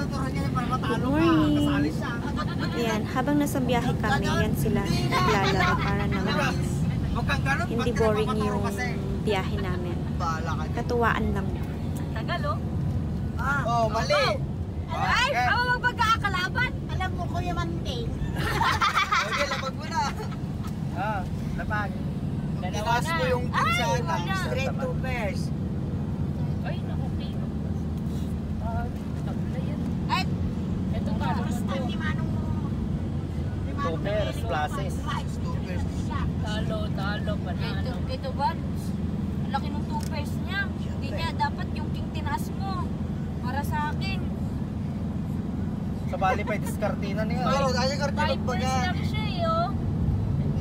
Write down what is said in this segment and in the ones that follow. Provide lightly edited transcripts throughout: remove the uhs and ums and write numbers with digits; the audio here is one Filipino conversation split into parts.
Good morning! Ayan, habang nasa biyahe kami, yan sila naglalaro para naman hindi boring yung biyahe namin. Katuwaan lang. Tagal, oh. Oh, mali. Ay, ako magpagkakalaban. Alam mo, Kuya Manting. Okay, lapag mo na. Lapag. Dalawa Tinas na. mo yung pinsana. Ay, Straight to pairs. Ay, okay. Tabla yan. Ay, Ito talo mo basta to. ni Manong mo. Two pairs, classes. Two pairs. Talo, panalo. Ito ba? Ang laki ng 2 pairs niya. Hindi niya, dapat yung king tinaas mo. Para sa akin. Sa bali pa, diskartina niya. Oo, dahil kartina Five pa pairs yan. lang siya, eh, oh.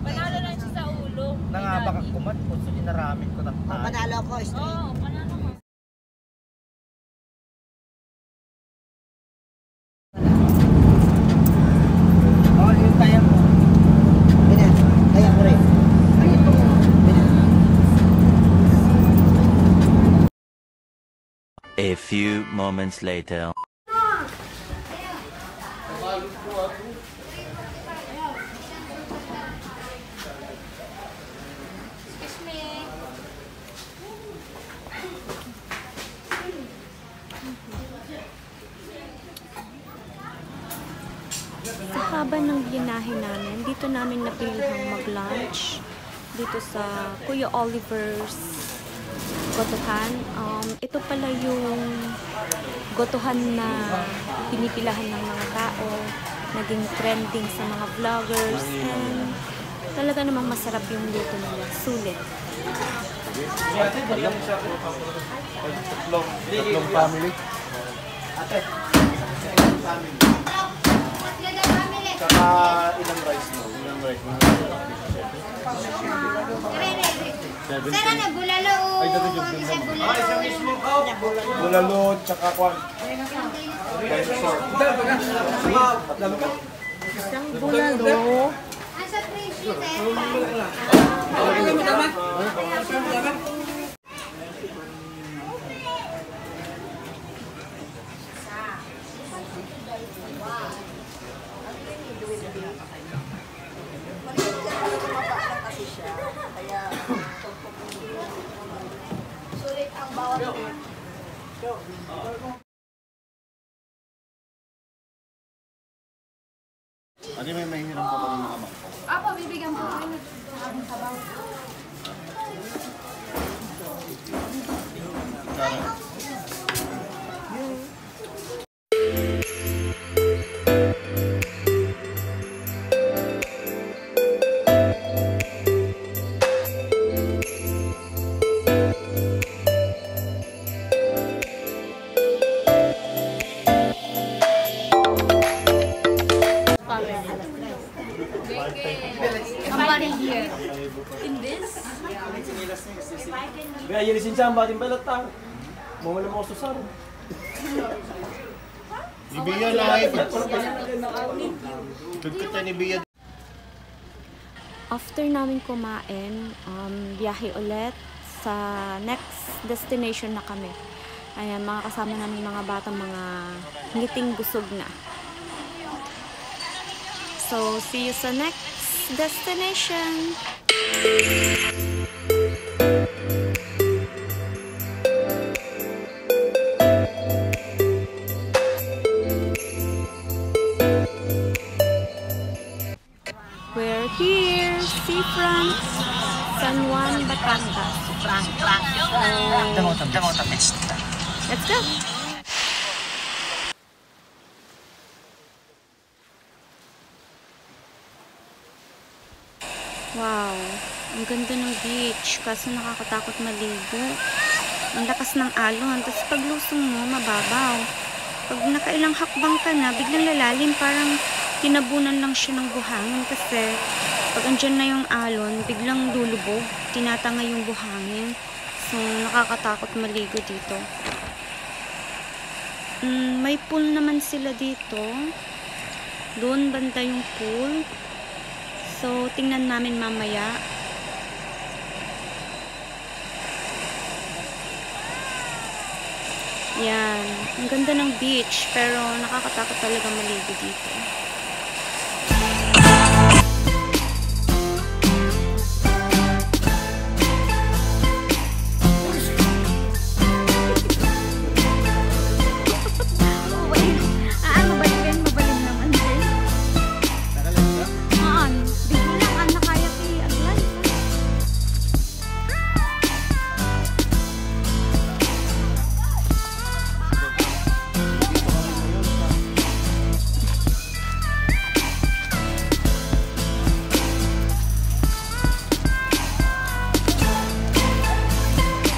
Panalo lang siya sa ulo. Nangabak ang kumat po, so dinaramit ko ng tayo. Panalo ko, Oo, panalo ko. Oh, yung taya mo. Ganyan, taya mo rin. A few moments later. Excuse me. Sa haba ng binahe namin, dito namin napilihang mag-lunch dito sa Kuya Oliver's gotohan. Ito pala yung gotohan na pinipilahan ng mga tao, naging trending sa mga vloggers, and talaga namang masarap yung luto nila. Sulit. Tatlong family. Ate. Family. Saka ilang rice mo? Ilang rice mo? Sana na bulalo o isa bulalo. Bulalo, tsaka kwan. Isang bulalo. Asa presyo, sulit ang bawat Ate, may mahihiram ko pa ng mga bangko. Apo, bibigyan po kayo ng sabaw. Somebody here. In this? Kaya yelisin siya ang bating balatang. Mawala mo ako susar. Ni Bia live. Dugkita ni Bia. After namin kumain, biyahe ulit sa next destination na kami. Ayan, mga kasama namin mga batang mga ngiting busog na. So, see you sa next destination. We're here, Seafront, San Juan, Batangas. Let's go! Wow, ang ganda ng beach, kaso nakakatakot maligo. Ang lakas ng alon, tapos paglusong mo, mababaw. Pag nakailang hakbang ka na, biglang lalalim, parang tinabunan lang siya ng buhangin kasi pag andyan na yung alon, biglang lulubog, tinatangay yung buhangin. So, nakakatakot maligo dito. May pool naman sila dito. Doon banda yung pool. So, tingnan namin mamaya. Yan. Ang ganda ng beach, pero nakakatakot talaga maligo dito.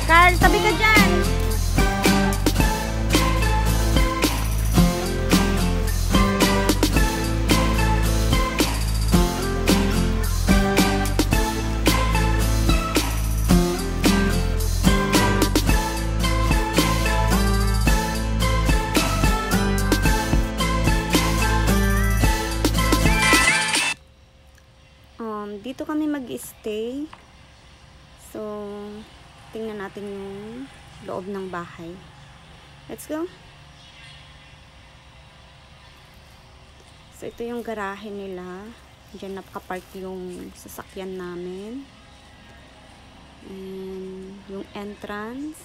Carl, tabi ka dyan! Dito kami mag-stay. So, tingnan natin yung loob ng bahay. Let's go. So, ito yung garahe nila. Diyan nakapark yung sasakyan namin. And yung entrance.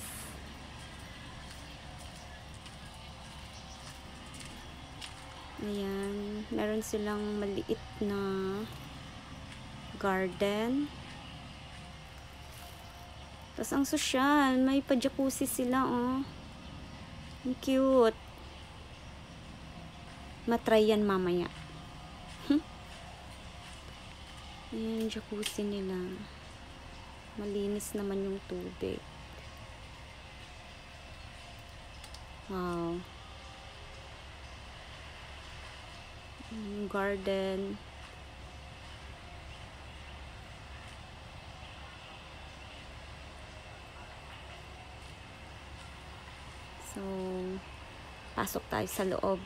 Ayan. Meron silang maliit na garden. Tapos ang sosyal, may pa-jacuzzi sila, oh. Ang cute. Matry yan mamaya. Ayan, jacuzzi nila. Malinis naman yung tubig. Wow. Yung garden. So, pasok tayo sa loob.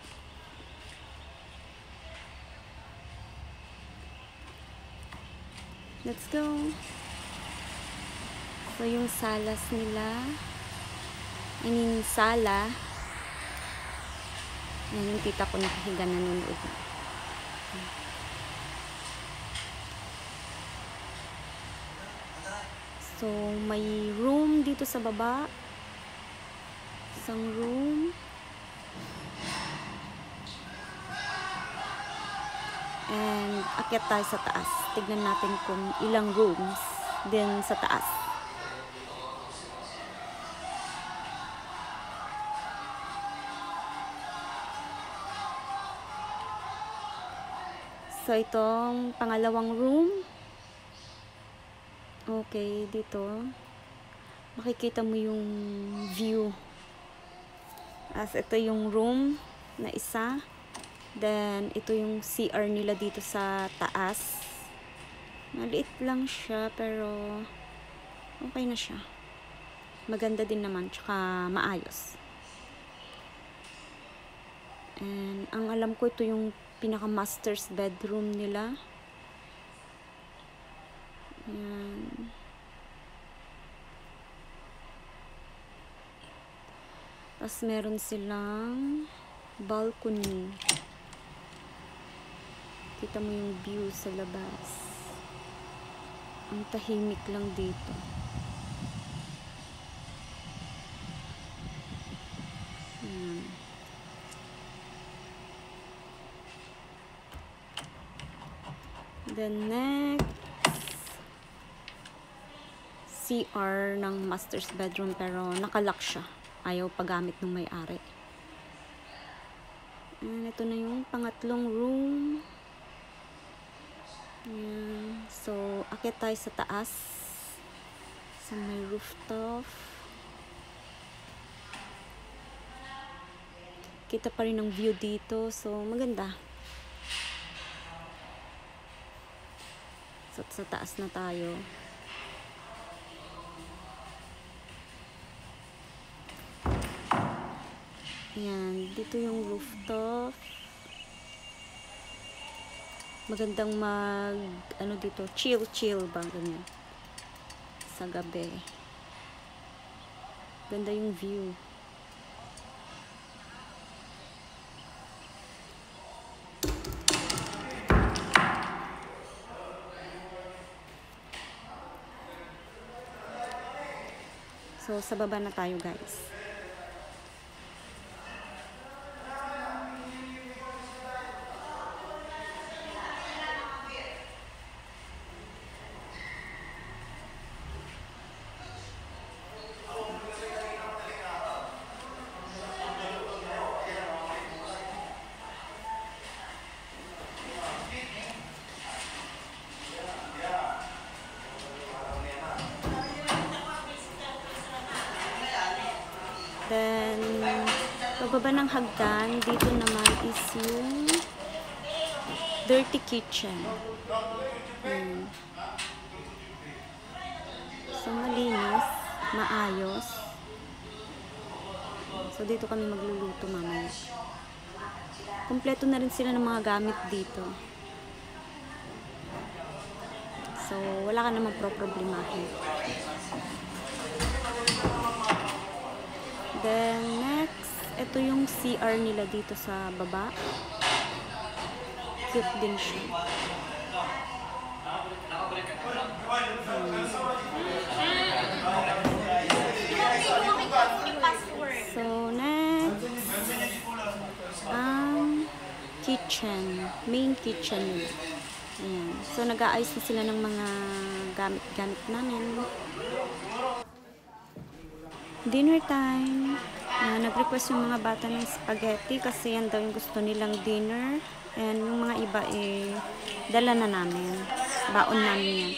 Let's go. So, yung salas nila. I mean, sala. Yan yung tita ko nakahiga na nanonood. So, may room dito sa baba. Isang room. And akyat tayo sa taas. Tignan natin kung ilang rooms din sa taas. So, itong pangalawang room. Okay, dito. Makikita mo yung view. As ito yung room na isa. Then, ito yung CR nila dito sa taas. Maliit lang siya, pero okay na siya. Maganda din naman, tsaka maayos. And, ang alam ko, ito yung pinaka-master's bedroom nila. Ayan. Tapos meron silang balcony. Kita mo yung view sa labas. Ang tahimik lang dito. Ayan. Then next, CR ng master's bedroom, pero nakalock siya. Ayaw paggamit ng may-ari. And ito na yung pangatlong room. Ayan. So, akit tayo sa taas. Sa may rooftop. Kita pa rin ang view dito. So, maganda. So, sa taas na tayo. Ayan, dito yung rooftop. Magandang dito, chill ba, ganyan. Sa gabi. Ganda yung view. So, sa baba na tayo, guys. Then, pagbaba ng hagdan, dito naman is yung dirty kitchen. So, malinis, maayos. So, dito kami magluluto mamaya. Kompleto na rin sila ng mga gamit dito. So, wala ka namang problemahin. Then, next, ito yung CR nila dito sa baba. Cute din siya. So, next, ang kitchen. Main kitchen nila. Ayan. So, nag-aayos na sila ng mga gamit-gamit namin. Dinner time. Nag-request yung mga bata ng spaghetti kasi yan daw yung gusto nilang dinner. And yung mga iba dala na namin. Baon namin yan.